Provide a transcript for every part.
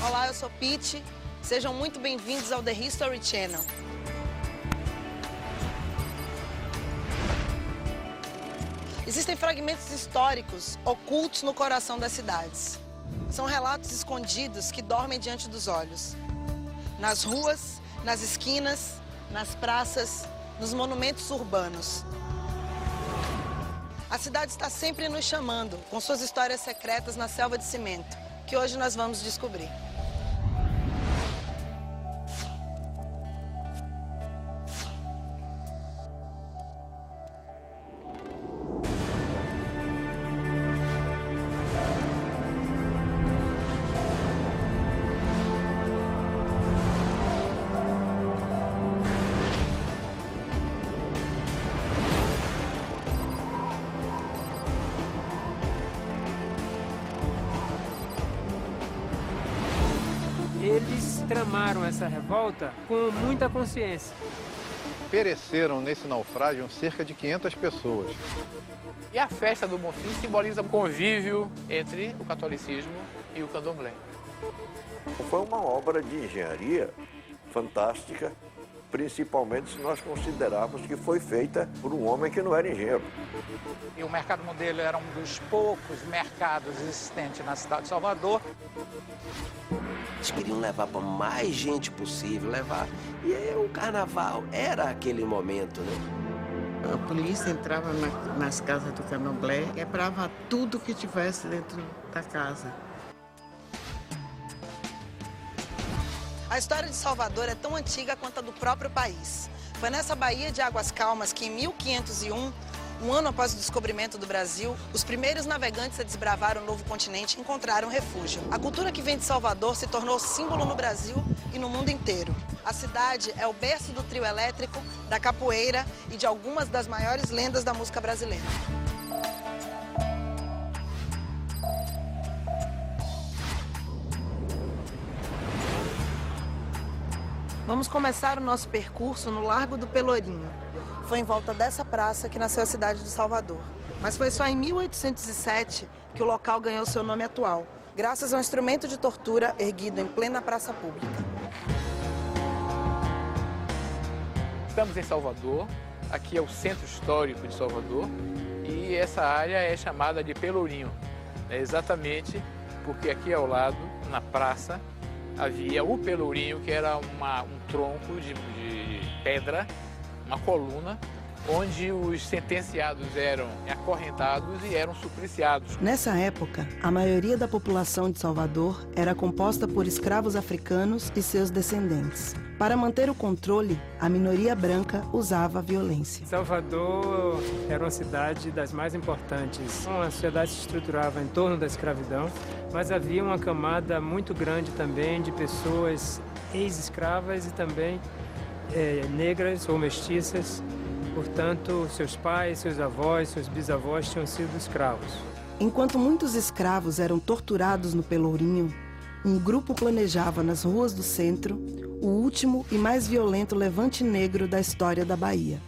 Olá, eu sou Pete. Sejam muito bem-vindos ao The History Channel. Existem fragmentos históricos ocultos no coração das cidades. São relatos escondidos que dormem diante dos olhos. Nas ruas, nas esquinas, nas praças, nos monumentos urbanos. A cidade está sempre nos chamando, com suas histórias secretas na selva de cimento, que hoje nós vamos descobrir. Eles tramaram essa revolta com muita consciência. Pereceram nesse naufrágio cerca de 500 pessoas. E a festa do Bonfim simboliza o convívio entre o catolicismo e o candomblé. Foi uma obra de engenharia fantástica, principalmente se nós considerarmos que foi feita por um homem que não era engenheiro. E o mercado modelo era um dos poucos mercados existentes na cidade de Salvador. Eles queriam levar para mais gente possível, levar. E aí, o carnaval era aquele momento, né? A polícia entrava nas casas do candomblé, quebrava tudo que tivesse dentro da casa. A história de Salvador é tão antiga quanto a do próprio país. Foi nessa Baía de Águas Calmas que, em 1501, um ano após o descobrimento do Brasil, os primeiros navegantes a desbravar o novo continente encontraram refúgio. A cultura que vem de Salvador se tornou símbolo no Brasil e no mundo inteiro. A cidade é o berço do trio elétrico, da capoeira e de algumas das maiores lendas da música brasileira. Vamos começar o nosso percurso no Largo do Pelourinho. Foi em volta dessa praça que nasceu a cidade de Salvador. Mas foi só em 1807 que o local ganhou seu nome atual, graças a um instrumento de tortura erguido em plena praça pública. Estamos em Salvador, aqui é o centro histórico de Salvador e essa área é chamada de Pelourinho. É exatamente porque aqui ao lado, na praça, havia o Pelourinho, que era um tronco de pedra, uma coluna, onde os sentenciados eram acorrentados e eram supliciados. Nessa época, a maioria da população de Salvador era composta por escravos africanos e seus descendentes. Para manter o controle, a minoria branca usava a violência. Salvador era uma cidade das mais importantes. A sociedade se estruturava em torno da escravidão, mas havia uma camada muito grande também de pessoas ex-escravas e também negras ou mestiças. Portanto, seus pais, seus avós, seus bisavós tinham sido escravos. Enquanto muitos escravos eram torturados no Pelourinho, um grupo planejava nas ruas do centro o último e mais violento levante negro da história da Bahia,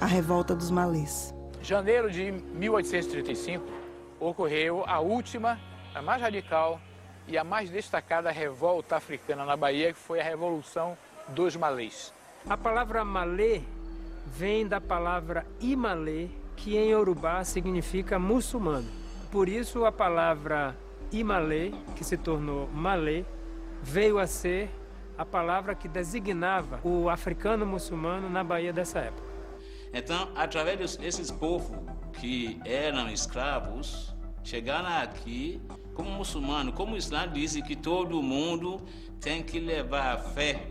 a Revolta dos Malês. Em janeiro de 1835, ocorreu a última, a mais radical e a mais destacada revolta africana na Bahia, que foi a Revolução dos Malês. A palavra malê vem da palavra imalê, que em Yorubá significa muçulmano. Por isso a palavra imalê, que se tornou malê, veio a ser a palavra que designava o africano muçulmano na Bahia dessa época. Então, através desses povos que eram escravos, chegaram aqui como muçulmano, como o Islã diz que todo mundo tem que levar a fé,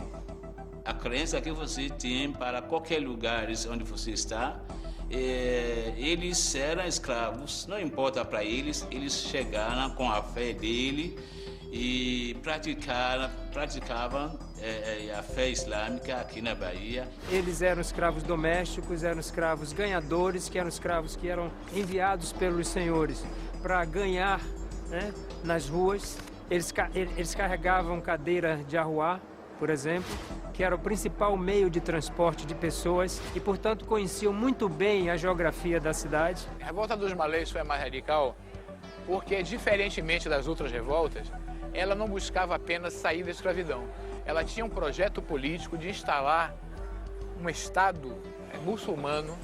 a crença que você tem para qualquer lugar onde você está. Eles eram escravos, não importa para eles, eles chegaram com a fé dele e praticavam a fé islâmica aqui na Bahia. Eles eram escravos domésticos, eram escravos ganhadores, que eram escravos que eram enviados pelos senhores para ganhar, né, nas ruas. Eles carregavam cadeira de arruá, por exemplo, que era o principal meio de transporte de pessoas e, portanto, conheciam muito bem a geografia da cidade. A Revolta dos Malês foi a mais radical porque, diferentemente das outras revoltas, ela não buscava apenas sair da escravidão. Ela tinha um projeto político de instalar um Estado muçulmano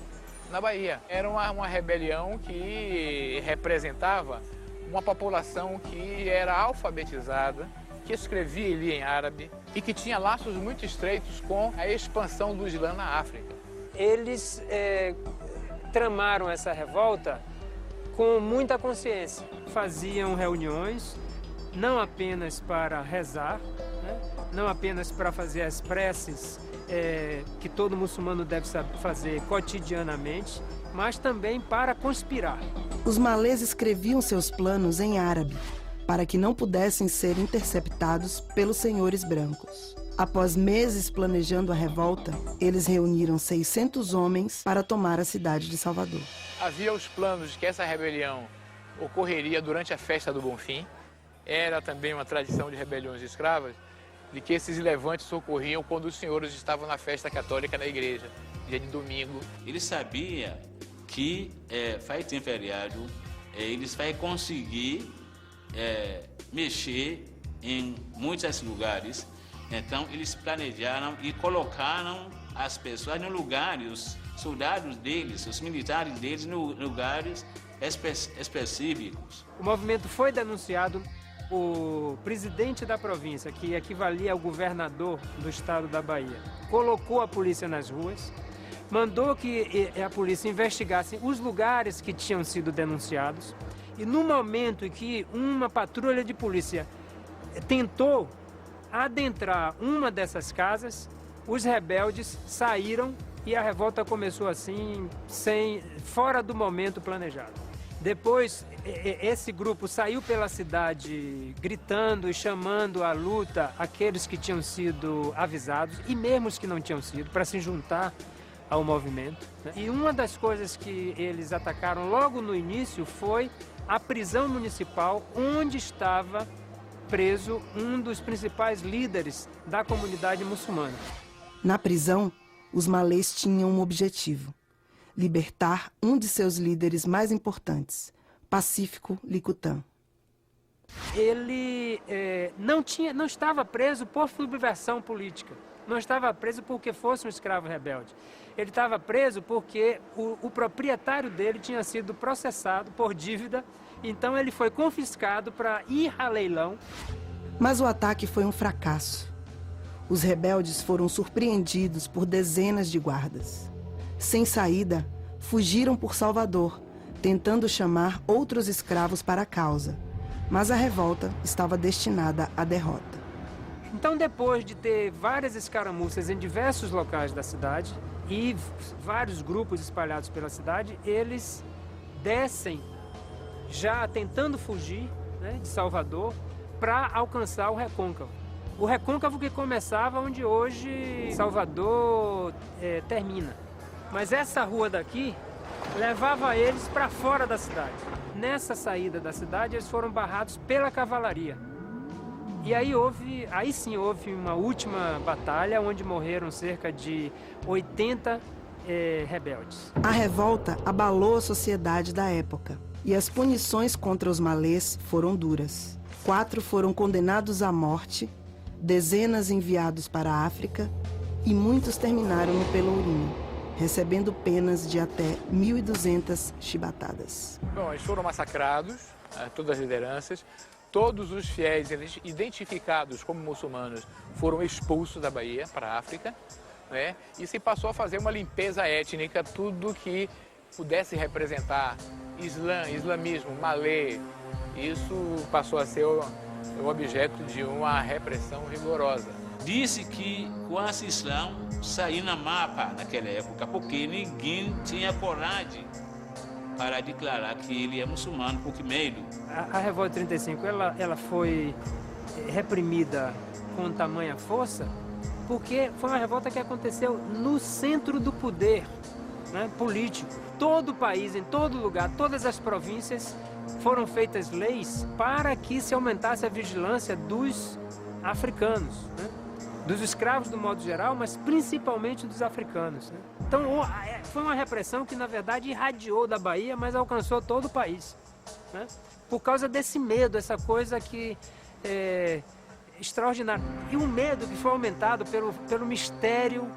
na Bahia. Era uma rebelião que representava uma população que era alfabetizada, que escrevia e lia em árabe e que tinha laços muito estreitos com a expansão do Islã na África. Eles tramaram essa revolta com muita consciência. Faziam reuniões, não apenas para rezar, né? Não apenas para fazer as preces que todo muçulmano deve fazer cotidianamente, mas também para conspirar. Os malês escreviam seus planos em árabe, para que não pudessem ser interceptados pelos senhores brancos. Após meses planejando a revolta, eles reuniram 600 homens para tomar a cidade de Salvador. Havia os planos de que essa rebelião ocorreria durante a festa do Bonfim. Era também uma tradição de rebeliões escravas, de que esses levantes ocorriam quando os senhores estavam na festa católica na igreja, dia de domingo. Ele sabia que vai ter feriado, eles vão conseguir mexer em muitos lugares. Então, eles planejaram e colocaram as pessoas no lugar, os soldados deles, os militares deles, no lugares específicos. O movimento foi denunciado. O presidente da província, que equivalia ao governador do estado da Bahia, colocou a polícia nas ruas, mandou que a polícia investigasse os lugares que tinham sido denunciados, e no momento em que uma patrulha de polícia tentou adentrar uma dessas casas, os rebeldes saíram e a revolta começou assim, fora do momento planejado. Depois, esse grupo saiu pela cidade gritando e chamando à luta aqueles que tinham sido avisados e mesmo os que não tinham sido, para se juntar ao movimento, né? E uma das coisas que eles atacaram logo no início foi a prisão municipal, onde estava preso um dos principais líderes da comunidade muçulmana. Na prisão, os malês tinham um objetivo: libertar um de seus líderes mais importantes, Pacífico Licutã. Ele não estava preso por subversão política, não estava preso porque fosse um escravo rebelde. Ele estava preso porque o proprietário dele tinha sido processado por dívida, então ele foi confiscado para ir a leilão. Mas o ataque foi um fracasso. Os rebeldes foram surpreendidos por dezenas de guardas. Sem saída, fugiram por Salvador, tentando chamar outros escravos para a causa. Mas a revolta estava destinada à derrota. Então, depois de ter várias escaramuças em diversos locais da cidade e vários grupos espalhados pela cidade, eles descem já tentando fugir, né, de Salvador para alcançar o Recôncavo. O Recôncavo que começava onde hoje Salvador termina. Mas essa rua daqui levava eles para fora da cidade. Nessa saída da cidade, eles foram barrados pela cavalaria. E aí sim houve uma última batalha, onde morreram cerca de 80 rebeldes. A revolta abalou a sociedade da época e as punições contra os malês foram duras. 4 foram condenados à morte, dezenas enviados para a África e muitos terminaram no Pelourinho, recebendo penas de até 1.200 chibatadas. Bom, eles foram massacrados, todas as lideranças. Todos os fiéis identificados como muçulmanos foram expulsos da Bahia para a África, né? E se passou a fazer uma limpeza étnica, tudo que pudesse representar islamismo, malê. Isso passou a ser o objeto de uma repressão rigorosa. Disse que com esse Islã saiu na mapa naquela época, porque ninguém tinha coragem para declarar que ele é muçulmano, porque medo. A Revolta 35 ela foi reprimida com tamanha força porque foi uma revolta que aconteceu no centro do poder, né, político. Todo o país, em todo lugar, todas as províncias foram feitas leis para que se aumentasse a vigilância dos africanos, né? Dos escravos do modo geral, mas principalmente dos africanos, né? Então foi uma repressão que na verdade irradiou da Bahia, mas alcançou todo o país. né? Por causa desse medo, essa coisa que é extraordinária. E um medo que foi aumentado pelo mistério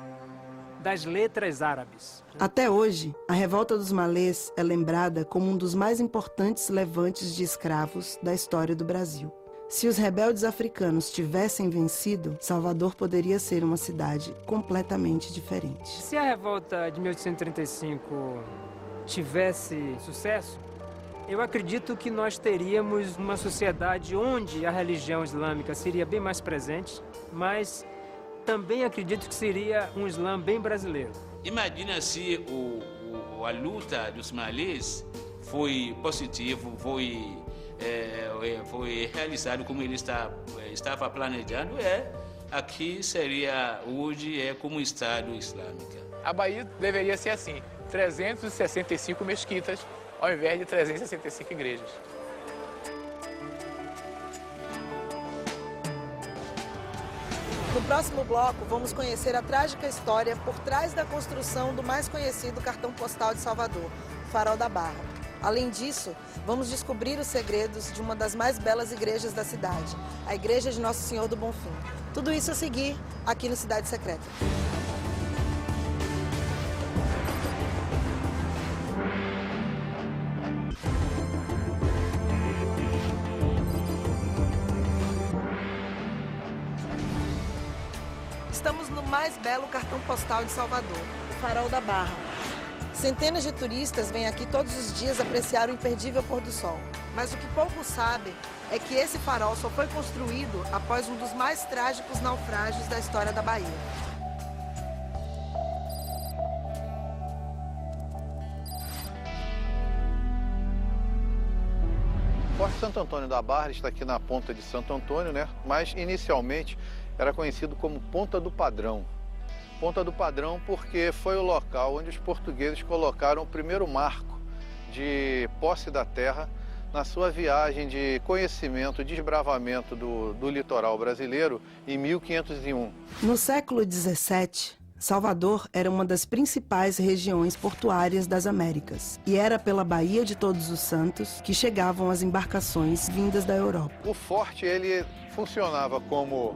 das letras árabes. Até hoje, a revolta dos malês é lembrada como um dos mais importantes levantes de escravos da história do Brasil. Se os rebeldes africanos tivessem vencido, Salvador poderia ser uma cidade completamente diferente. Se a revolta de 1835 tivesse sucesso, eu acredito que nós teríamos uma sociedade onde a religião islâmica seria bem mais presente, mas também acredito que seria um Islã bem brasileiro. Imagina se a luta dos malês foi positiva, foi realizado como ele estava planejando. Aqui seria hoje como Estado Islâmico. A Bahia deveria ser assim, 365 mesquitas ao invés de 365 igrejas. No próximo bloco, vamos conhecer a trágica história por trás da construção do mais conhecido cartão postal de Salvador, o Farol da Barra. Além disso, vamos descobrir os segredos de uma das mais belas igrejas da cidade, a Igreja de Nosso Senhor do Bonfim. Tudo isso a seguir aqui no Cidade Secreta. Estamos no mais belo cartão postal de Salvador, o Farol da Barra. Centenas de turistas vêm aqui todos os dias apreciar o imperdível pôr do sol. Mas o que poucos sabem é que esse farol só foi construído após um dos mais trágicos naufrágios da história da Bahia. O Forte Santo Antônio da Barra está aqui na ponta de Santo Antônio, né? Mas inicialmente era conhecido como Ponta do Padrão. Ponta do Padrão porque foi o local onde os portugueses colocaram o primeiro marco de posse da terra na sua viagem de conhecimento, desbravamento do litoral brasileiro em 1501. No século XVII, Salvador era uma das principais regiões portuárias das Américas e era pela Baía de Todos os Santos que chegavam as embarcações vindas da Europa. O forte ele funcionava como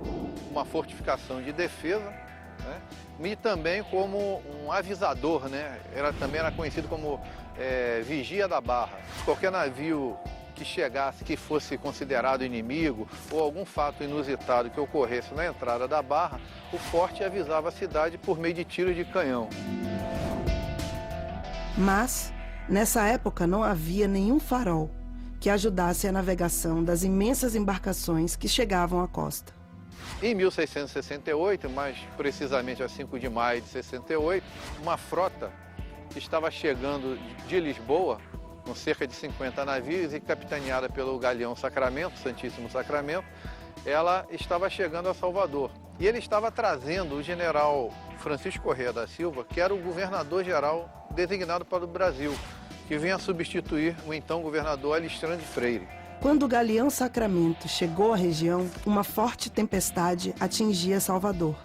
uma fortificação de defesa, né? E também como um avisador, né? Também era conhecido como vigia da barra. Qualquer navio que chegasse, que fosse considerado inimigo ou algum fato inusitado que ocorresse na entrada da barra, o forte avisava a cidade por meio de tiros de canhão. Mas, nessa época, não havia nenhum farol que ajudasse a navegação das imensas embarcações que chegavam à costa. Em 1668, mais precisamente a 5 de maio de 68, uma frota que estava chegando de Lisboa, com cerca de 50 navios e capitaneada pelo galeão Sacramento, Santíssimo Sacramento, ela estava chegando a Salvador. E ele estava trazendo o general Francisco Correia da Silva, que era o governador-geral designado para o Brasil, que vinha substituir o então governador Alexandre Freire. Quando o galeão Sacramento chegou à região, uma forte tempestade atingia Salvador.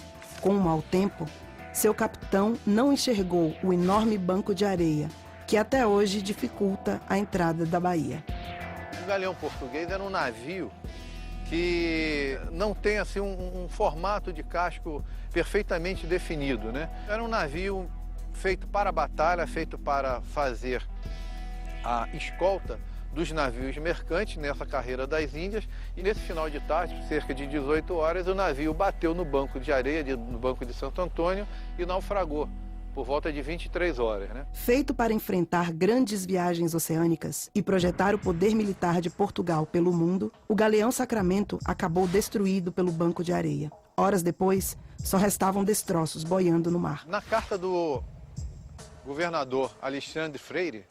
Com o mau tempo, seu capitão não enxergou o enorme banco de areia, que até hoje dificulta a entrada da Bahia. O galeão português era um navio que não tem assim, um formato de casco perfeitamente definido, né? Era um navio feito para a batalha, feito para fazer a escolta dos navios mercantes nessa carreira das Índias, e nesse final de tarde, cerca de 18 horas, o navio bateu no banco de areia, no banco de Santo Antônio, e naufragou por volta de 23 horas, né? Feito para enfrentar grandes viagens oceânicas e projetar o poder militar de Portugal pelo mundo, o galeão Sacramento acabou destruído pelo banco de areia. Horas depois, só restavam destroços boiando no mar. Na carta do governador Alexandre Freire,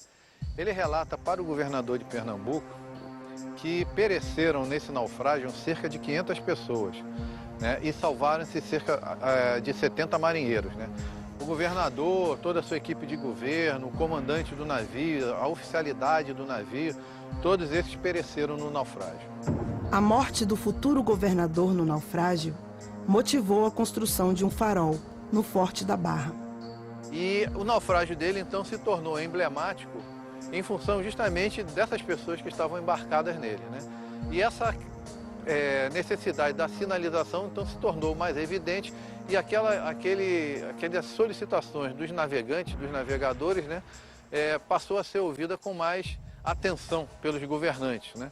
ele relata para o governador de Pernambuco que pereceram nesse naufrágio cerca de 500 pessoas, né? E salvaram-se cerca de 70 marinheiros, né? O governador, toda a sua equipe de governo, o comandante do navio, a oficialidade do navio, todos esses pereceram no naufrágio. A morte do futuro governador no naufrágio motivou a construção de um farol no Forte da Barra. E o naufrágio dele, então, se tornou emblemático em função justamente dessas pessoas que estavam embarcadas nele, né? E essa necessidade da sinalização então se tornou mais evidente e aquelas solicitações dos navegantes, dos navegadores, né, passou a ser ouvida com mais atenção pelos governantes, né?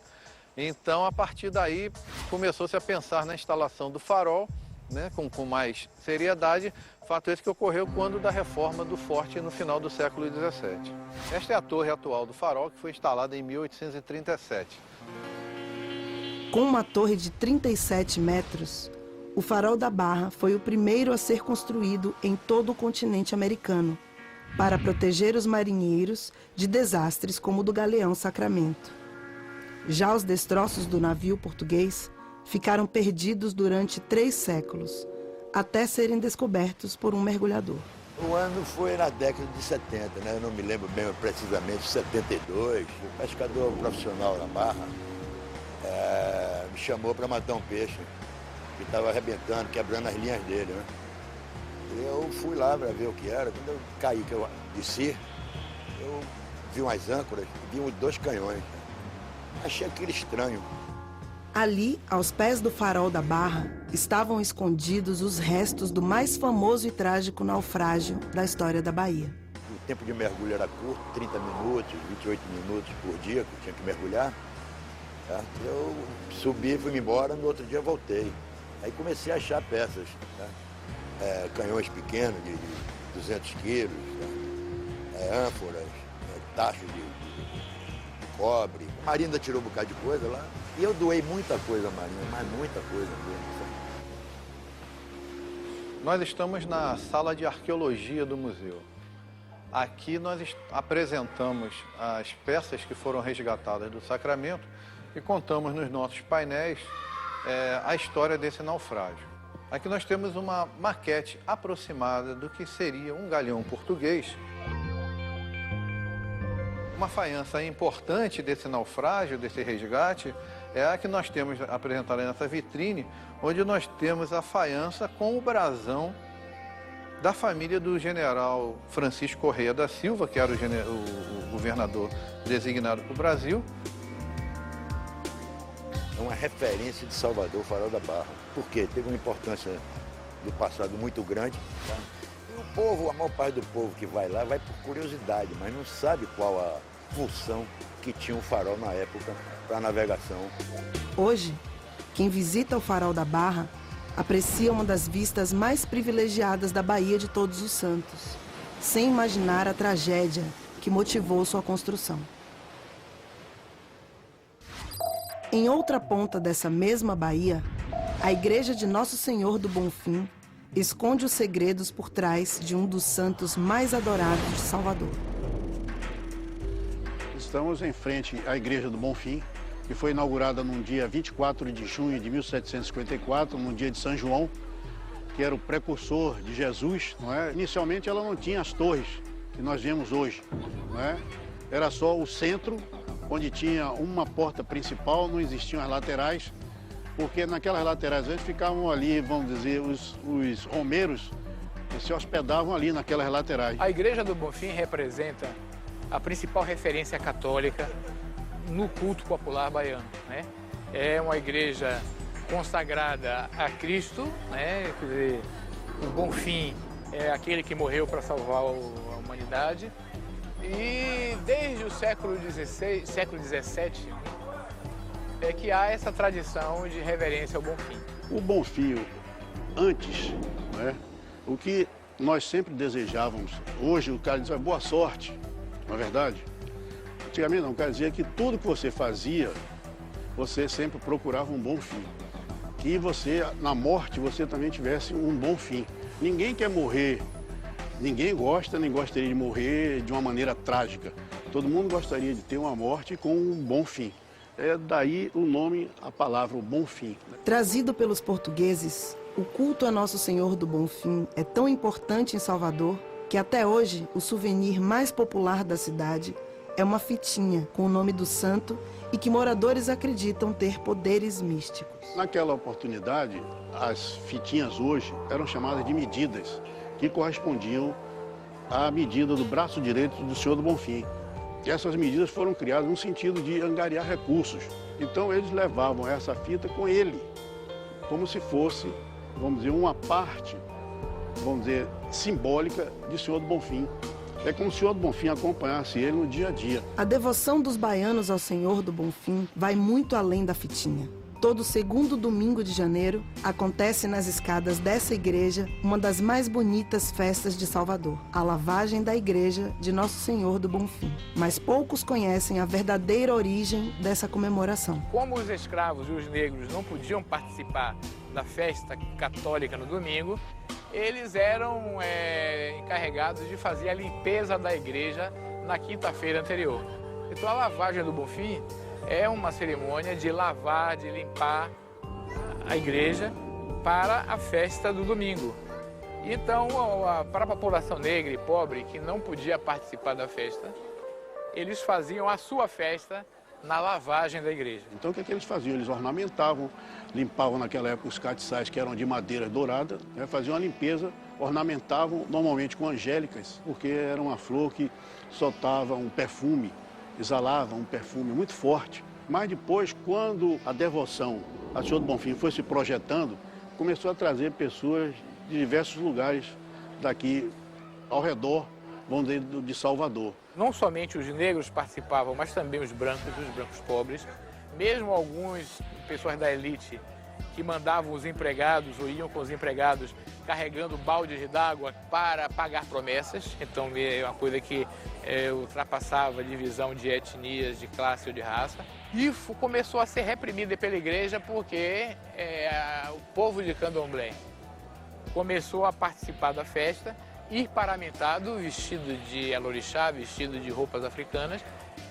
Então, a partir daí, começou-se a pensar na instalação do farol, né, com mais seriedade, fato esse que ocorreu quando da reforma do forte no final do século XVII. Esta é a torre atual do farol, que foi instalada em 1837. Com uma torre de 37 metros, o Farol da Barra foi o primeiro a ser construído em todo o continente americano, para proteger os marinheiros de desastres como o do galeão Sacramento. Já os destroços do navio português ficaram perdidos durante 3 séculos, até serem descobertos por um mergulhador. O ano foi na década de 70, né? Eu não me lembro bem precisamente, 72. O pescador profissional na Barra me chamou para matar um peixe que estava arrebentando, quebrando as linhas dele, né? Eu fui lá para ver o que era. Quando eu caí, que eu desci, eu vi umas âncoras, vi 2 canhões. Achei aquilo estranho. Ali, aos pés do Farol da Barra, estavam escondidos os restos do mais famoso e trágico naufrágio da história da Bahia. O tempo de mergulho era curto, 30 minutos, 28 minutos por dia que eu tinha que mergulhar. Tá? Eu subi, fui embora, no outro dia eu voltei. Aí comecei a achar peças, tá? Canhões pequenos de 200 quilos, tá? Ânforas, tachos de cobre. A Marinha tirou um bocado de coisa lá. E eu doei muita coisa à Marinha, mas muita coisa mesmo. Nós estamos na sala de arqueologia do museu. Aqui nós apresentamos as peças que foram resgatadas do Sacramento e contamos nos nossos painéis a história desse naufrágio. Aqui nós temos uma maquete aproximada do que seria um galeão português. Uma faiança importante desse naufrágio, desse resgate, é a que nós temos apresentada nessa vitrine, onde nós temos a faiança com o brasão da família do general Francisco Correia da Silva, que era o governador designado para o Brasil. É uma referência de Salvador, o Farol da Barra. Por quê? Teve uma importância do passado muito grande. Tá? E o povo, a maior parte do povo que vai lá, vai por curiosidade, mas não sabe qual a função que tinha o farol na época para a navegação. Hoje, quem visita o Farol da Barra aprecia uma das vistas mais privilegiadas da Baía de Todos os Santos, sem imaginar a tragédia que motivou sua construção. Em outra ponta dessa mesma baía, a Igreja de Nosso Senhor do Bonfim esconde os segredos por trás de um dos santos mais adorados de Salvador. Estamos em frente à Igreja do Bonfim, que foi inaugurada no dia 24 de junho de 1754, no dia de São João, que era o precursor de Jesus, não é? Inicialmente ela não tinha as torres que nós vemos hoje, não é? Era só o centro, onde tinha uma porta principal, não existiam as laterais, porque naquelas laterais antes ficavam ali, vamos dizer, os romeiros se hospedavam ali naquelas laterais. A Igreja do Bonfim representa a principal referência católica no culto popular baiano, né? É uma igreja consagrada a Cristo, né? Quer dizer, o Bonfim é aquele que morreu para salvar a humanidade. E desde o século XVI, século XVII, é que há essa tradição de reverência ao Bonfim. O Bonfim, antes, né? O que nós sempre desejávamos, hoje o cara diz, boa sorte, não é verdade? Antigamente não, quer dizer que tudo que você fazia, você sempre procurava um bom fim. Que você, na morte, você também tivesse um bom fim. Ninguém quer morrer, ninguém gosta, nem gostaria de morrer de uma maneira trágica. Todo mundo gostaria de ter uma morte com um bom fim. É daí o nome, a palavra, o bom fim. Trazido pelos portugueses, o culto a Nosso Senhor do Bonfim é tão importante em Salvador que até hoje o souvenir mais popular da cidade é uma fitinha com o nome do santo e que moradores acreditam ter poderes místicos. Naquela oportunidade, as fitinhas hoje eram chamadas de medidas, que correspondiam à medida do braço direito do Senhor do Bonfim. Essas medidas foram criadas no sentido de angariar recursos. Então eles levavam essa fita com ele, como se fosse, vamos dizer, uma parte, vamos dizer, simbólica de Senhor do Bonfim. É como se o Senhor do Bonfim acompanhasse ele no dia a dia. A devoção dos baianos ao Senhor do Bonfim vai muito além da fitinha. Todo segundo domingo de janeiro, acontece nas escadas dessa igreja uma das mais bonitas festas de Salvador, a lavagem da igreja de Nosso Senhor do Bonfim. Mas poucos conhecem a verdadeira origem dessa comemoração. Como os escravos e os negros não podiam participar da festa católica no domingo, eles eram encarregados de fazer a limpeza da igreja na quinta-feira anterior. Então a lavagem do Bonfim é uma cerimônia de lavar, de limpar a igreja para a festa do domingo. Então, para a população negra e pobre que não podia participar da festa, eles faziam a sua festa na lavagem da igreja. Então, o que eles faziam? Eles ornamentavam, limpavam naquela época os catiçais que eram de madeira dourada, né? Faziam a limpeza, ornamentavam normalmente com angélicas, porque era uma flor que soltava um perfume, exalava um perfume muito forte. Mas depois, quando a devoção a Senhor do Bonfim foi se projetando, começou a trazer pessoas de diversos lugares daqui ao redor, vamos dizer, de Salvador. Não somente os negros participavam, mas também os brancos pobres. Mesmo algumas pessoas da elite que mandavam os empregados ou iam com os empregados carregando baldes d'água para pagar promessas. Então é uma coisa que ultrapassava a divisão de etnias, de classe ou de raça. E começou a ser reprimida pela igreja porque o povo de Candomblé começou a participar da festa, ir paramentado, vestido de elorixá, vestido de roupas africanas,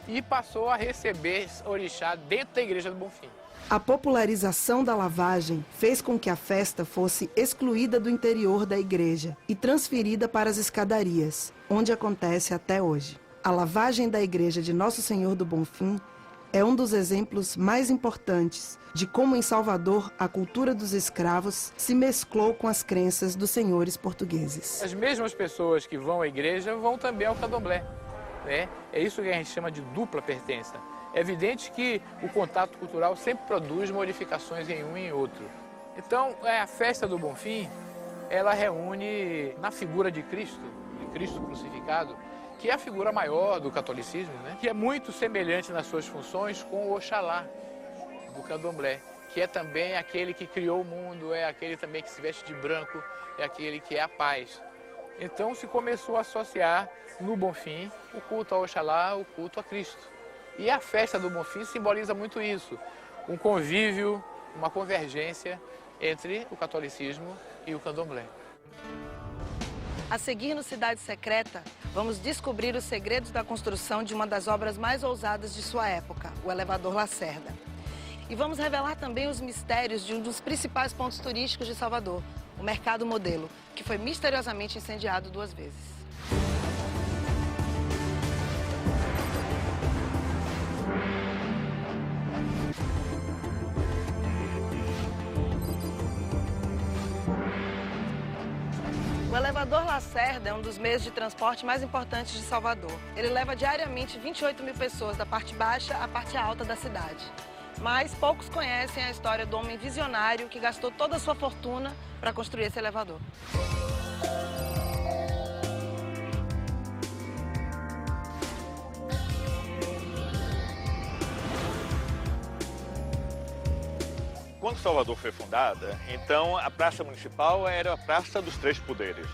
e passou a receber orixá dentro da igreja do Bonfim. A popularização da lavagem fez com que a festa fosse excluída do interior da igreja e transferida para as escadarias, onde acontece até hoje. A lavagem da igreja de Nosso Senhor do Bonfim é um dos exemplos mais importantes de como em Salvador a cultura dos escravos se mesclou com as crenças dos senhores portugueses. As mesmas pessoas que vão à igreja vão também ao candomblé, né? É isso que a gente chama de dupla pertença. É evidente que o contato cultural sempre produz modificações em um e em outro. Então, a festa do Bonfim, ela reúne na figura de Cristo crucificado, que é a figura maior do catolicismo, né? Que é muito semelhante nas suas funções com o Oxalá do candomblé, que é também aquele que criou o mundo, é aquele também que se veste de branco, é aquele que é a paz. Então se começou a associar no Bonfim o culto ao Oxalá, o culto a Cristo. E a festa do Bonfim simboliza muito isso, um convívio, uma convergência entre o catolicismo e o candomblé. A seguir no Cidade Secreta, vamos descobrir os segredos da construção de uma das obras mais ousadas de sua época, o elevador Lacerda. E vamos revelar também os mistérios de um dos principais pontos turísticos de Salvador, o Mercado Modelo, que foi misteriosamente incendiado 2 vezes. O elevador Lacerda é um dos meios de transporte mais importantes de Salvador. Ele leva diariamente 28 mil pessoas da parte baixa à parte alta da cidade. Mas poucos conhecem a história do homem visionário que gastou toda a sua fortuna para construir esse elevador. Quando Salvador foi fundada, então a Praça Municipal era a Praça dos Três Poderes.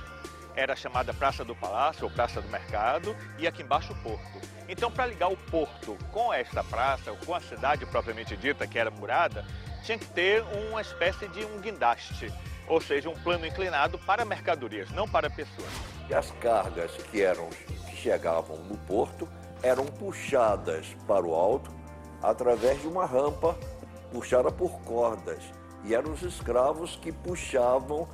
Era chamada Praça do Palácio ou Praça do Mercado e aqui embaixo o Porto. Então, para ligar o Porto com esta praça, com a cidade propriamente dita, que era murada, tinha que ter uma espécie de um guindaste, ou seja, um plano inclinado para mercadorias, não para pessoas. E as cargas que chegavam no porto eram puxadas para o alto através de uma rampa puxada por cordas. E eram os escravos que puxavam,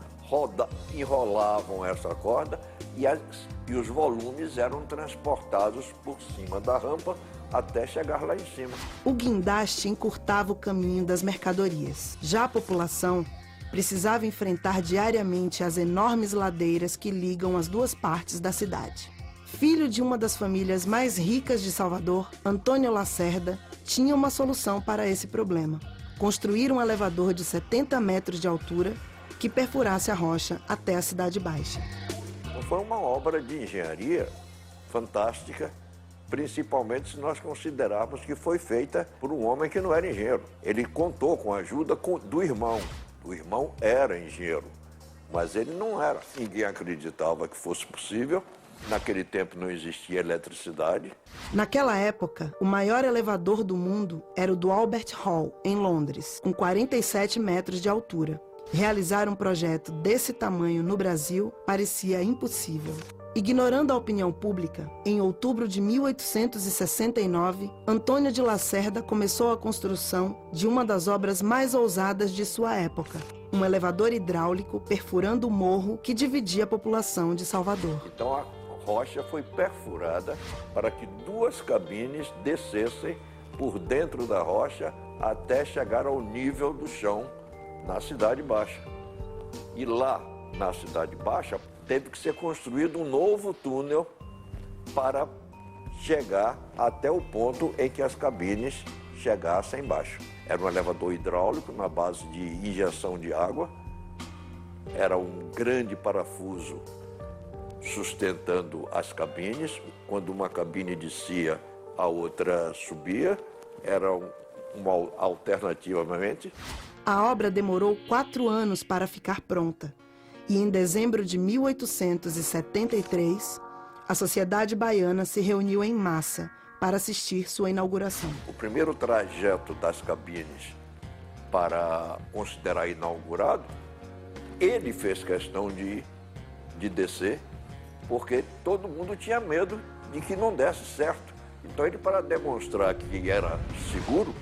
enrolavam essa corda e os volumes eram transportados por cima da rampa até chegar lá em cima. O guindaste encurtava o caminho das mercadorias. Já a população precisava enfrentar diariamente as enormes ladeiras que ligam as duas partes da cidade. filho de uma das famílias mais ricas de Salvador, Antônio Lacerda, tinha uma solução para esse problema: construir um elevador de 70 metros de altura que perfurasse a rocha até a Cidade Baixa. Foi uma obra de engenharia fantástica, principalmente se nós considerarmos que foi feita por um homem que não era engenheiro. Ele contou com a ajuda do irmão. O irmão era engenheiro, mas ele não era. Ninguém acreditava que fosse possível. Naquele tempo não existia eletricidade. Naquela época, o maior elevador do mundo era o do Albert Hall, em Londres, com 47 metros de altura. Realizar um projeto desse tamanho no Brasil parecia impossível. Ignorando a opinião pública, em outubro de 1869, Antônio de Lacerda começou a construção de uma das obras mais ousadas de sua época: um elevador hidráulico perfurando o morro que dividia a população de Salvador. Então a rocha foi perfurada para que 2 cabines descessem por dentro da rocha até chegar ao nível do chão na Cidade Baixa. E lá, na Cidade Baixa, teve que ser construído um novo túnel para chegar até o ponto em que as cabines chegassem embaixo. Era um elevador hidráulico na base de injeção de água. Era um grande parafuso sustentando as cabines. Quando uma cabine descia, a outra subia. Era uma alternativa, obviamente. A obra demorou 4 anos para ficar pronta. E em dezembro de 1873, a sociedade baiana se reuniu em massa para assistir sua inauguração. O primeiro trajeto das cabines para considerar inaugurado, ele fez questão de descer, porque todo mundo tinha medo de que não desse certo. Então ele, para demonstrar que era seguro,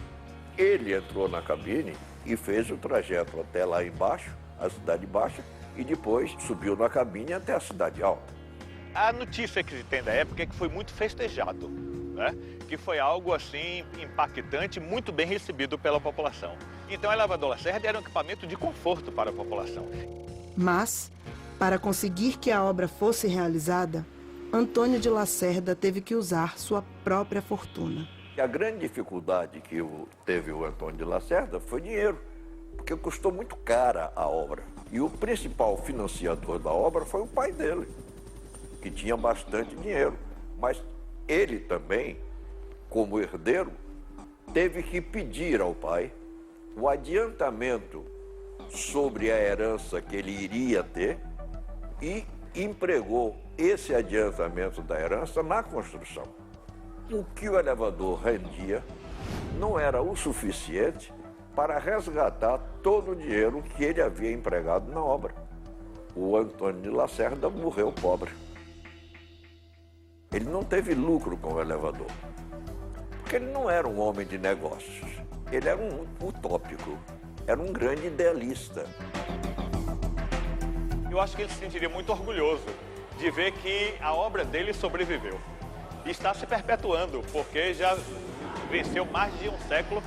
ele entrou na cabine e fez o trajeto até lá embaixo, a Cidade Baixa, e depois subiu na cabine até a Cidade Alta. A notícia que se tem da época é que foi muito festejado, né? Que foi algo assim impactante, muito bem recebido pela população. Então o elevador Lacerda era um equipamento de conforto para a população. Mas, para conseguir que a obra fosse realizada, Antônio de Lacerda teve que usar sua própria fortuna. A grande dificuldade que teve o Antônio de Lacerda foi dinheiro, porque custou muito cara a obra. E o principal financiador da obra foi o pai dele, que tinha bastante dinheiro. Mas ele também, como herdeiro, teve que pedir ao pai o adiantamento sobre a herança que ele iria ter e empregou esse adiantamento da herança na construção. O que o elevador rendia não era o suficiente para resgatar todo o dinheiro que ele havia empregado na obra. O Antônio de Lacerda morreu pobre. Ele não teve lucro com o elevador, porque ele não era um homem de negócios. Ele era um utópico, era um grande idealista. Eu acho que ele se sentiria muito orgulhoso de ver que a obra dele sobreviveu. E está se perpetuando, porque já venceu mais de um século,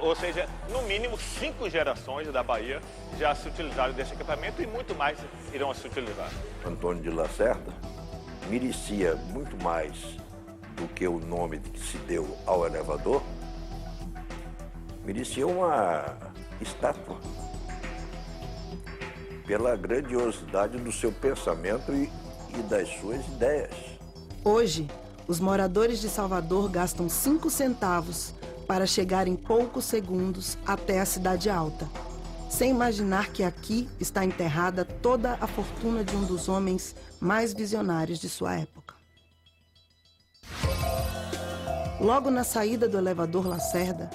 ou seja, no mínimo 5 gerações da Bahia já se utilizaram desse equipamento e muito mais irão se utilizar. Antônio de Lacerda merecia muito mais do que o nome que se deu ao elevador, merecia uma estátua pela grandiosidade do seu pensamento e das suas ideias. Hoje, os moradores de Salvador gastam 5 centavos para chegar em poucos segundos até a Cidade Alta, sem imaginar que aqui está enterrada toda a fortuna de um dos homens mais visionários de sua época. Logo na saída do elevador Lacerda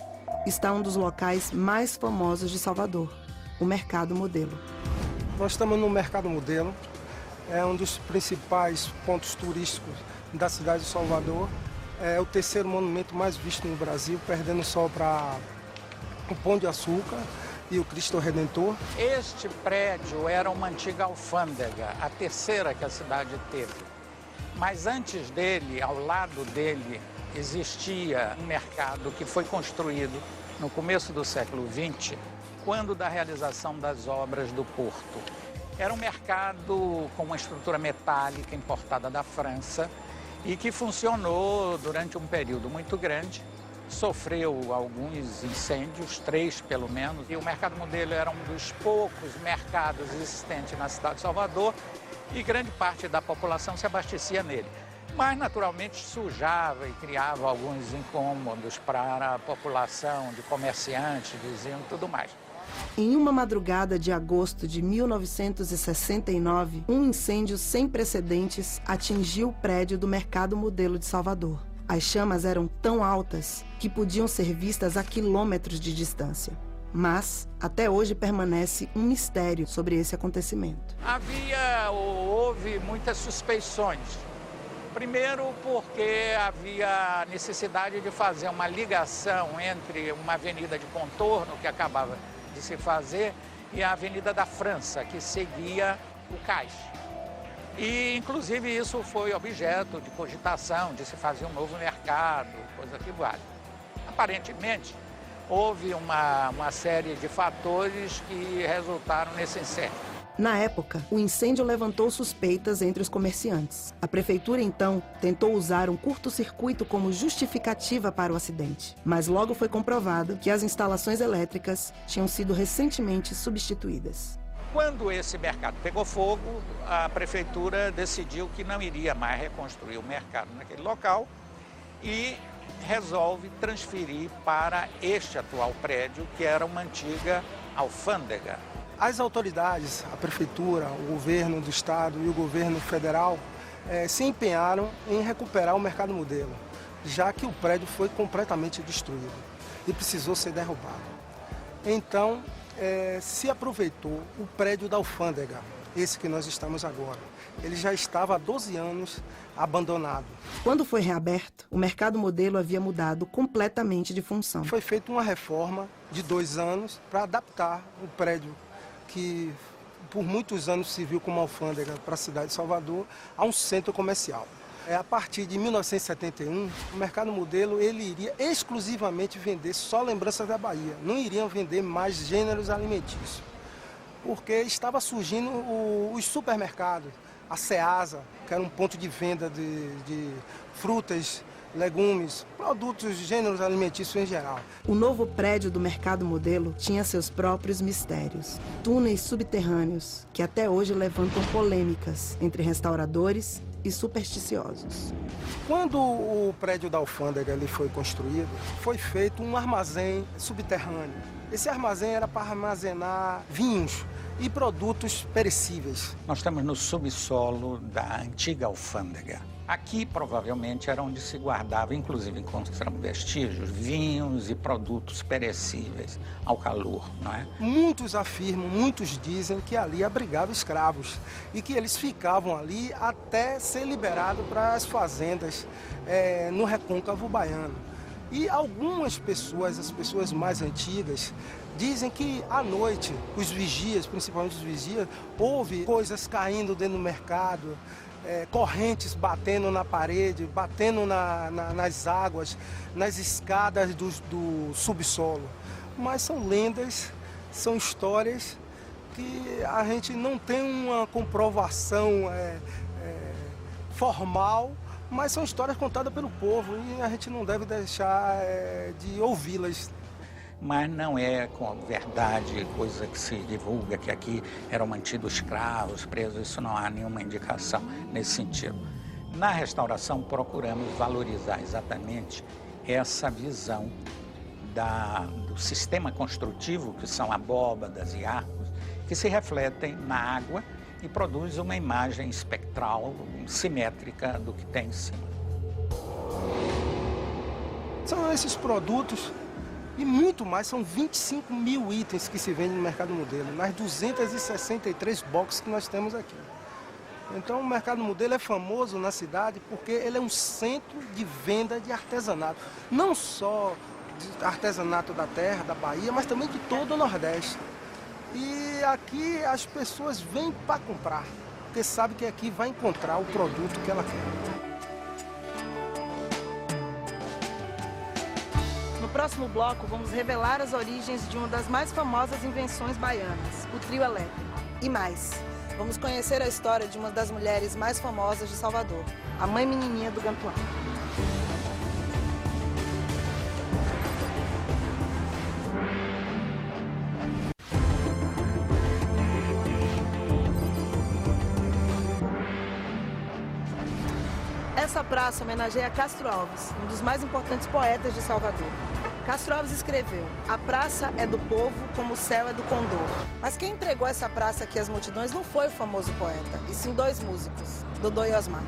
está um dos locais mais famosos de Salvador, o Mercado Modelo. Nós estamos no Mercado Modelo, é um dos principais pontos turísticos da cidade de Salvador. É o 3º monumento mais visto no Brasil, perdendo só para o Pão de Açúcar e o Cristo Redentor. Este prédio era uma antiga alfândega, a 3ª que a cidade teve. Mas antes dele, ao lado dele, existia um mercado que foi construído no começo do século XX, quando da realização das obras do porto. Era um mercado com uma estrutura metálica importada da França e que funcionou durante um período muito grande. Sofreu alguns incêndios, 3 pelo menos, e o Mercado Modelo era um dos poucos mercados existentes na cidade de Salvador e grande parte da população se abastecia nele. Mas, naturalmente, sujava e criava alguns incômodos para a população, de comerciantes, vizinhos e tudo mais. Em uma madrugada de agosto de 1969, um incêndio sem precedentes atingiu o prédio do Mercado Modelo de Salvador. As chamas eram tão altas que podiam ser vistas a quilômetros de distância. Mas, até hoje, permanece um mistério sobre esse acontecimento. Houve muitas suspeições. Primeiro porque havia necessidade de fazer uma ligação entre uma avenida de contorno que acabava de se fazer e a Avenida da França, que seguia o cais. E, inclusive, isso foi objeto de cogitação, de se fazer um novo mercado, coisa que vale. Aparentemente, houve uma série de fatores que resultaram nesse incêndio. Na época, o incêndio levantou suspeitas entre os comerciantes. A prefeitura, então, tentou usar um curto-circuito como justificativa para o acidente. Mas logo foi comprovado que as instalações elétricas tinham sido recentemente substituídas. Quando esse mercado pegou fogo, a prefeitura decidiu que não iria mais reconstruir o mercado naquele local e resolve transferir para este atual prédio, que era uma antiga alfândega. As autoridades, a prefeitura, o governo do estado e o governo federal se empenharam em recuperar o Mercado Modelo, já que o prédio foi completamente destruído e precisou ser derrubado. Então, se aproveitou o prédio da alfândega, esse que nós estamos agora. Ele já estava há 12 anos abandonado. Quando foi reaberto, o Mercado Modelo havia mudado completamente de função. Foi feita uma reforma de 2 anos para adaptar o prédio que por muitos anos serviu como alfândega para a cidade de Salvador a um centro comercial. A partir de 1971, o Mercado Modelo ele iria exclusivamente vender só lembranças da Bahia. Não iriam vender mais gêneros alimentícios, porque estava surgindo os supermercados, a Ceasa, que era um ponto de venda de frutas, legumes, produtos, gêneros alimentícios em geral. O novo prédio do Mercado Modelo tinha seus próprios mistérios. Túneis subterrâneos que até hoje levantam polêmicas entre restauradores e supersticiosos. Quando o prédio da alfândega ele foi construído, foi feito um armazém subterrâneo. Esse armazém era para armazenar vinhos e produtos perecíveis. Nós estamos no subsolo da antiga alfândega. Aqui, provavelmente, era onde se guardava, inclusive encontramos vestígios, vinhos e produtos perecíveis ao calor, não é? Muitos afirmam, muitos dizem que ali abrigava escravos e que eles ficavam ali até ser liberados para as fazendas no recôncavo baiano. E algumas pessoas, as pessoas mais antigas, dizem que à noite, os vigias, principalmente os vigias, houve coisas caindo dentro do mercado, correntes batendo na parede, batendo nas águas, nas escadas do subsolo. Mas são lendas, são histórias que a gente não tem uma comprovação formal, mas são histórias contadas pelo povo e a gente não deve deixar de ouvi-las. Mas não é com verdade, coisa que se divulga, que aqui eram mantidos escravos, presos, isso não há nenhuma indicação nesse sentido. Na restauração, procuramos valorizar exatamente essa visão do sistema construtivo, que são abóbadas e arcos, que se refletem na água e produz uma imagem espectral, simétrica do que tem em cima. São esses produtos e muito mais, são 25 mil itens que se vendem no Mercado Modelo, nas 263 boxes que nós temos aqui. Então o Mercado Modelo é famoso na cidade porque ele é um centro de venda de artesanato. Não só de artesanato da terra, da Bahia, mas também de todo o Nordeste. E aqui as pessoas vêm para comprar, porque sabem que aqui vai encontrar o produto que ela quer. No próximo bloco, vamos revelar as origens de uma das mais famosas invenções baianas, o trio elétrico. E mais, vamos conhecer a história de uma das mulheres mais famosas de Salvador, a mãe menininha do Gantuá. Essa praça homenageia Castro Alves, um dos mais importantes poetas de Salvador. Castro Alves escreveu: "A praça é do povo como o céu é do condor". Mas quem entregou essa praça aqui às multidões não foi o famoso poeta, e sim dois músicos, Dodô e Osmar.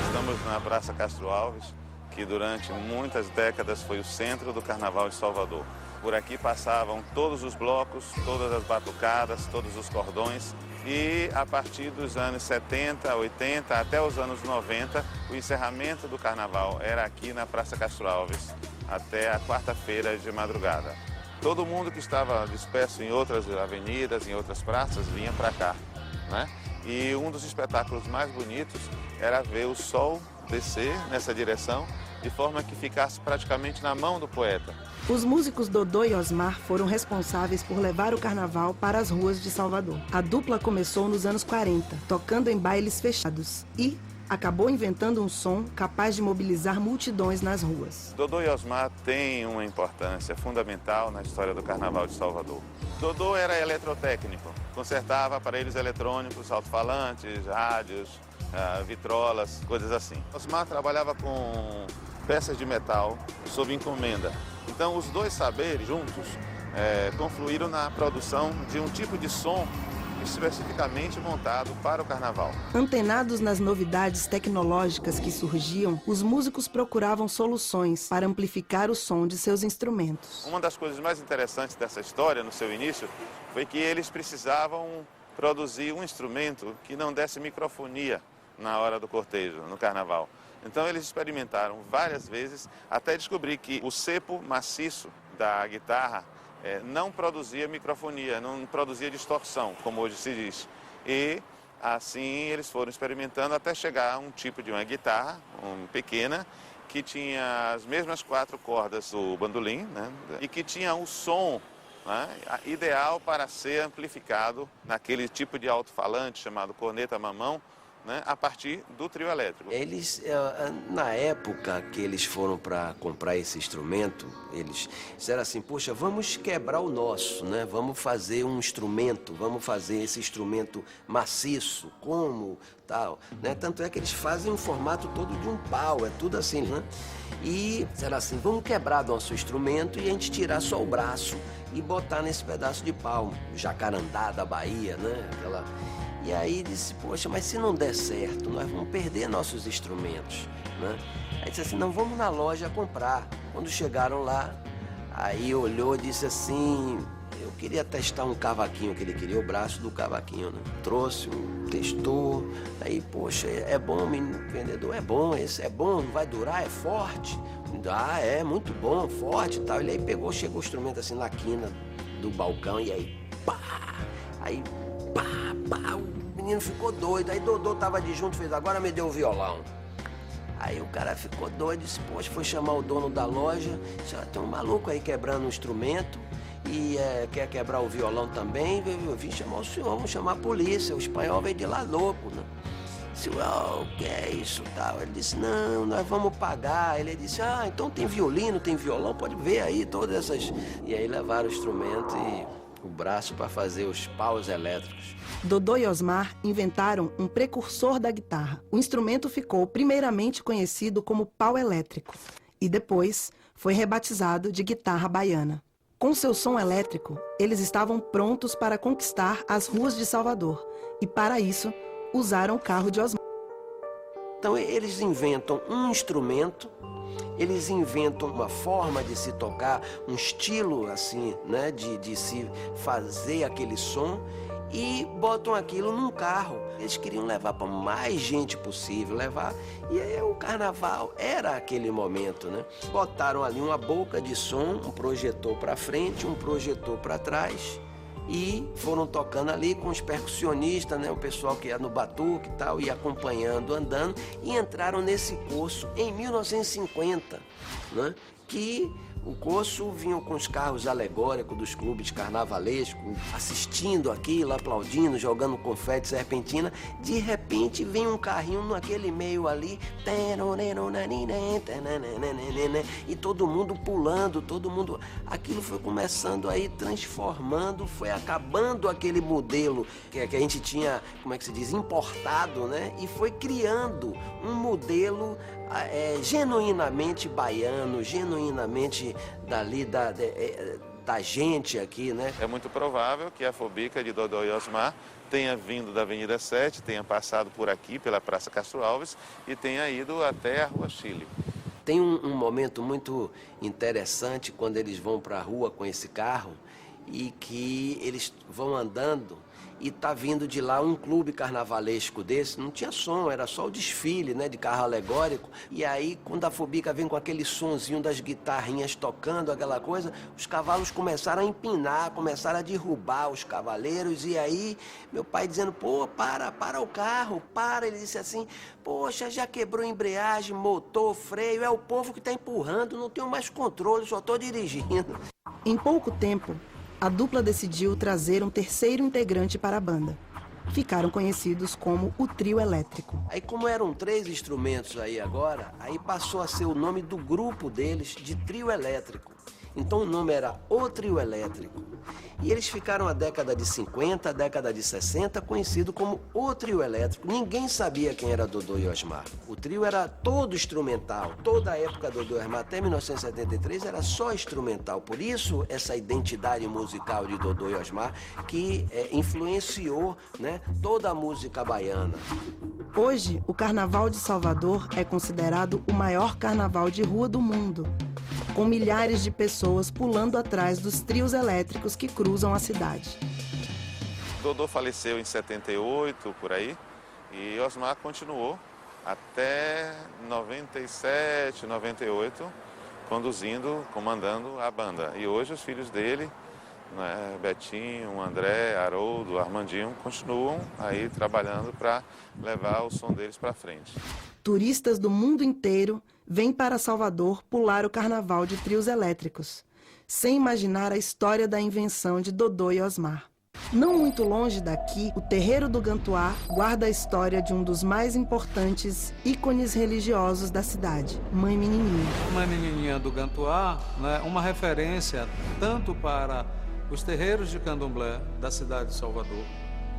Estamos na Praça Castro Alves, que durante muitas décadas foi o centro do Carnaval de Salvador. Por aqui passavam todos os blocos, todas as batucadas, todos os cordões e a partir dos anos 70, 80 até os anos 90, o encerramento do Carnaval era aqui na Praça Castro Alves até a quarta-feira de madrugada. Todo mundo que estava disperso em outras avenidas, em outras praças, vinha para cá, né? E um dos espetáculos mais bonitos era ver o sol descer nessa direção, de forma que ficasse praticamente na mão do poeta. Os músicos Dodô e Osmar foram responsáveis por levar o carnaval para as ruas de Salvador. A dupla começou nos anos 40, tocando em bailes fechados e acabou inventando um som capaz de mobilizar multidões nas ruas. Dodô e Osmar têm uma importância fundamental na história do Carnaval de Salvador. Dodô era eletrotécnico, consertava aparelhos eletrônicos, alto-falantes, rádios, vitrolas, coisas assim. Osmar trabalhava com peças de metal sob encomenda. Então os dois saberes juntos confluíram na produção de um tipo de som especificamente montado para o carnaval. Antenados nas novidades tecnológicas que surgiam, os músicos procuravam soluções para amplificar o som de seus instrumentos. Uma das coisas mais interessantes dessa história, no seu início, foi que eles precisavam produzir um instrumento que não desse microfonia na hora do cortejo, no carnaval. Então eles experimentaram várias vezes até descobrir que o cepo maciço da guitarra não produzia microfonia, não produzia distorção, como hoje se diz. E assim eles foram experimentando até chegar a um tipo de uma guitarra, pequena, que tinha as mesmas 4 cordas do bandolim, né? E que tinha o som, né, ideal para ser amplificado naquele tipo de alto-falante chamado corneta mamão, né, a partir do trio elétrico. Eles, na época que eles foram para comprar esse instrumento, eles disseram assim: poxa, vamos quebrar o nosso, né? Vamos fazer um instrumento, vamos fazer esse instrumento maciço, como tal, né? Tanto é que eles fazem um formato todo de um pau, é tudo assim, né? E disseram assim: vamos quebrar nosso instrumento e a gente tirar só o braço e botar nesse pedaço de pau, jacarandá da Bahia, né? E aí disse: poxa, mas se não der certo, nós vamos perder nossos instrumentos, né? Aí disse assim: não, vamos na loja comprar. Quando chegaram lá, aí olhou e disse assim: eu queria testar um cavaquinho, que ele queria o braço do cavaquinho, né? Trouxe, testou, aí, poxa, é bom, menino vendedor, é bom, esse é bom, não vai durar, é forte. Ah, é muito bom, forte e tal. Ele aí pegou, chegou o instrumento assim na quina do balcão e aí, pá, aí, pá, pá, o menino ficou doido. Aí Dodô tava de junto, fez: agora me deu o violão. Aí o cara ficou doido, disse: poxa, foi chamar o dono da loja, disse: tem um maluco aí quebrando um instrumento e quer quebrar o violão também. Eu vim chamar o senhor, vamos chamar a polícia, o espanhol veio de lá louco, né? Disse: o que é isso, tal? Ele disse: não, nós vamos pagar. Ele disse: então tem violino, tem violão, pode ver aí todas essas. E aí levaram o instrumento e o braço para fazer os paus elétricos. Dodô e Osmar inventaram um precursor da guitarra. O instrumento ficou primeiramente conhecido como pau elétrico e depois foi rebatizado de guitarra baiana. Com seu som elétrico, eles estavam prontos para conquistar as ruas de Salvador e, para isso, usaram o carro de Osmar. Então eles inventam um instrumento, eles inventam uma forma de se tocar, um estilo assim, né, de se fazer aquele som e botam aquilo num carro. Eles queriam levar para mais gente possível, levar. E aí o carnaval era aquele momento, né? Botaram ali uma boca de som, um projetor para frente, um projetor para trás e foram tocando ali com os percussionistas, né, o pessoal que ia no batuque e tal, e acompanhando, andando, e entraram nesse curso em 1950, né, que o curso vinha com os carros alegóricos dos clubes carnavalescos, assistindo aquilo, aplaudindo, jogando confete, serpentina. De repente vem um carrinho naquele meio ali, e todo mundo pulando, todo mundo... Aquilo foi começando aí, transformando, foi acabando aquele modelo que a gente tinha, como é que se diz, importado, né? E foi criando um modelo genuinamente baiano, genuinamente dali da gente aqui, né? É muito provável que a Fobica de Dodô e Osmar tenha vindo da Avenida 7, tenha passado por aqui, pela Praça Castro Alves, e tenha ido até a Rua Chile. Tem um momento muito interessante quando eles vão para a rua com esse carro e que eles vão andando e tá vindo de lá um clube carnavalesco desse, não tinha som, era só o desfile, né, de carro alegórico. E aí, quando a Fobica vem com aquele sonzinho das guitarrinhas tocando, aquela coisa, os cavalos começaram a empinar, começaram a derrubar os cavaleiros. E aí, meu pai dizendo, pô, para o carro, para. Ele disse assim, poxa, já quebrou embreagem, motor, freio, é o povo que tá empurrando, não tenho mais controle, só tô dirigindo. Em pouco tempo, a dupla decidiu trazer um terceiro integrante para a banda. Ficaram conhecidos como o Trio Elétrico. Aí, como eram 3 instrumentos aí agora, aí passou a ser o nome do grupo deles de Trio Elétrico. Então o nome era O Trio Elétrico. E eles ficaram a década de 50, a década de 60, conhecido como O Trio Elétrico. Ninguém sabia quem era Dodô e Osmar. O trio era todo instrumental. Toda a época do Dodô e Osmar, até 1973, era só instrumental. Por isso, essa identidade musical de Dodô e Osmar que influenciou, né, toda a música baiana. Hoje, o Carnaval de Salvador é considerado o maior carnaval de rua do mundo, com milhares de pessoas pulando atrás dos trios elétricos que cruzam a cidade. Dodô faleceu em 78, por aí, e Osmar continuou até 97, 98, comandando a banda. E hoje os filhos dele, né, Betinho, André, Haroldo, Armandinho, continuam aí trabalhando para levar o som deles para frente. Turistas do mundo inteiro vêm para Salvador pular o carnaval de trios elétricos, sem imaginar a história da invenção de Dodô e Osmar. Não muito longe daqui, o Terreiro do Gantuá guarda a história de um dos mais importantes ícones religiosos da cidade, Mãe Menininha. Mãe Menininha do Gantuá, né, uma referência tanto para os terreiros de candomblé da cidade de Salvador,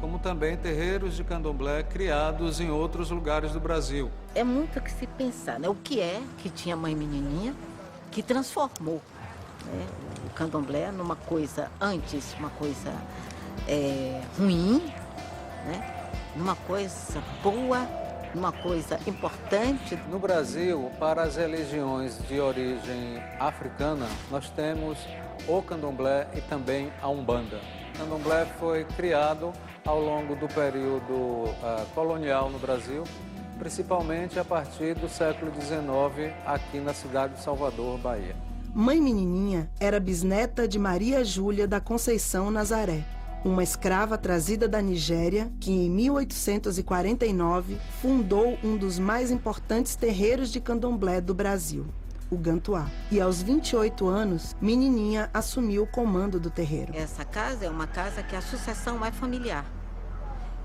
como também terreiros de candomblé criados em outros lugares do Brasil. É muito o que se pensar, né? O que é que tinha Mãe Menininha que transformou, né, o candomblé numa coisa antes, uma coisa ruim, né, numa coisa boa, numa coisa importante. No Brasil, para as religiões de origem africana, nós temos o candomblé e também a umbanda. O candomblé foi criado ao longo do período colonial no Brasil, principalmente a partir do século XIX, aqui na cidade de Salvador, Bahia. Mãe Menininha era bisneta de Maria Júlia da Conceição Nazaré, uma escrava trazida da Nigéria que, em 1849, fundou um dos mais importantes terreiros de candomblé do Brasil, o Gantuá. E aos 28 anos, Menininha assumiu o comando do terreiro. Essa casa é uma casa que a sucessão é familiar.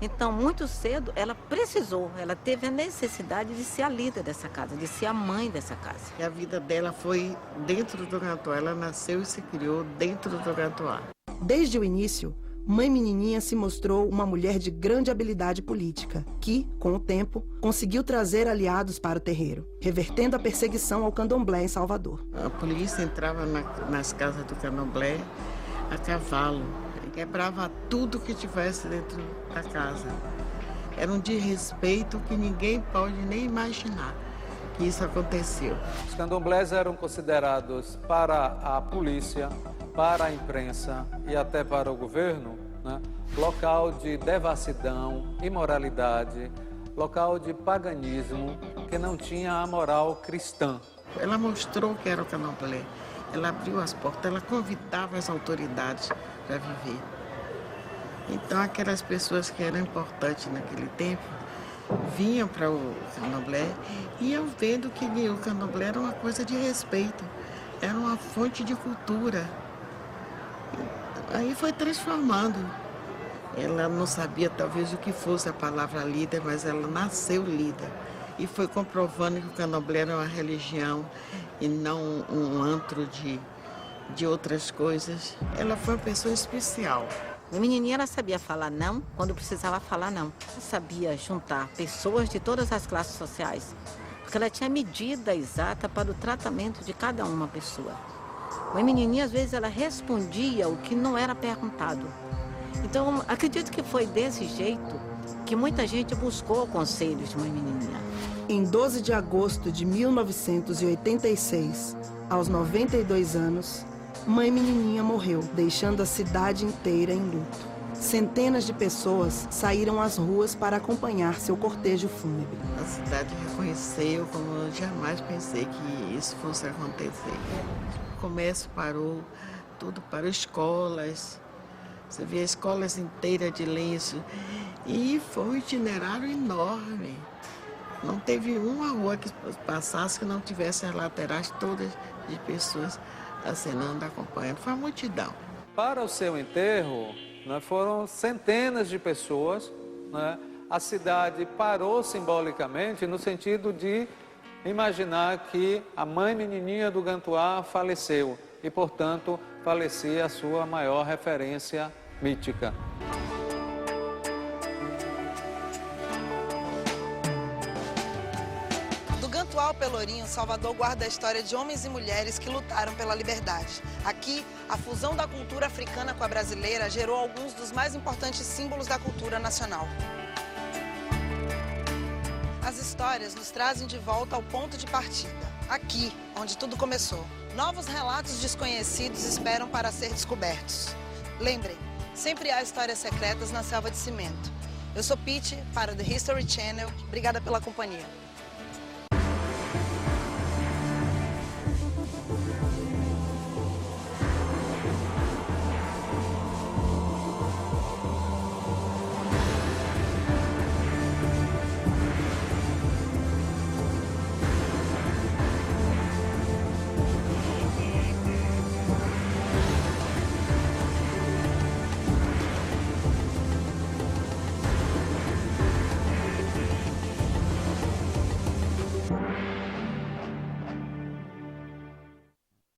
Então, muito cedo, ela teve a necessidade de ser a líder dessa casa, de ser a mãe dessa casa. E a vida dela foi dentro do Gantuá, ela nasceu e se criou dentro do Gantuá. Desde o início, Mãe Menininha se mostrou uma mulher de grande habilidade política, que, com o tempo, conseguiu trazer aliados para o terreiro, revertendo a perseguição ao candomblé em Salvador. A polícia entrava nas casas do candomblé a cavalo, quebrava tudo que tivesse dentro da casa. Era um desrespeito que ninguém pode nem imaginar que isso aconteceu. Os candomblés eram considerados para a polícia, para a imprensa e até para o governo, né, local de devassidão, imoralidade, local de paganismo que não tinha a moral cristã. Ela mostrou que era o candomblé, ela abriu as portas, ela convidava as autoridades para viver. Então, aquelas pessoas que eram importantes naquele tempo vinham para o candomblé e iam vendo que o candomblé era uma coisa de respeito, era uma fonte de cultura. Aí foi transformando. Ela não sabia talvez o que fosse a palavra líder, mas ela nasceu líder. E foi comprovando que o candomblé era uma religião e não um antro de outras coisas. Ela foi uma pessoa especial. A menininha, ela sabia falar não quando precisava falar não. Ela sabia juntar pessoas de todas as classes sociais, porque ela tinha medida exata para o tratamento de cada uma pessoa. A menininha, às vezes, ela respondia o que não era perguntado. Então, acredito que foi desse jeito que muita gente buscou conselhos de Mãe Menininha. Em 12 de agosto de 1986, aos 92 anos, Mãe Menininha morreu, deixando a cidade inteira em luto. Centenas de pessoas saíram às ruas para acompanhar seu cortejo fúnebre. A cidade reconheceu como eu jamais pensei que isso fosse acontecer. O comércio parou, tudo parou, escolas. Você vê escolas inteiras de lenço. E foi um itinerário enorme. Não teve uma rua que passasse que não tivesse as laterais todas de pessoas acenando, acompanhando. Foi uma multidão. Para o seu enterro, né, foram centenas de pessoas. Né? A cidade parou simbolicamente no sentido de imaginar que a Mãe Menininha do Gantuá faleceu e, portanto, falecia a sua maior referência mítica. Do Gantuá ao Pelourinho, Salvador guarda a história de homens e mulheres que lutaram pela liberdade. Aqui, a fusão da cultura africana com a brasileira gerou alguns dos mais importantes símbolos da cultura nacional. As histórias nos trazem de volta ao ponto de partida, aqui, onde tudo começou. Novos relatos desconhecidos esperam para ser descobertos. Lembrem, sempre há histórias secretas na selva de cimento. Eu sou Pete, para The History Channel. Obrigada pela companhia.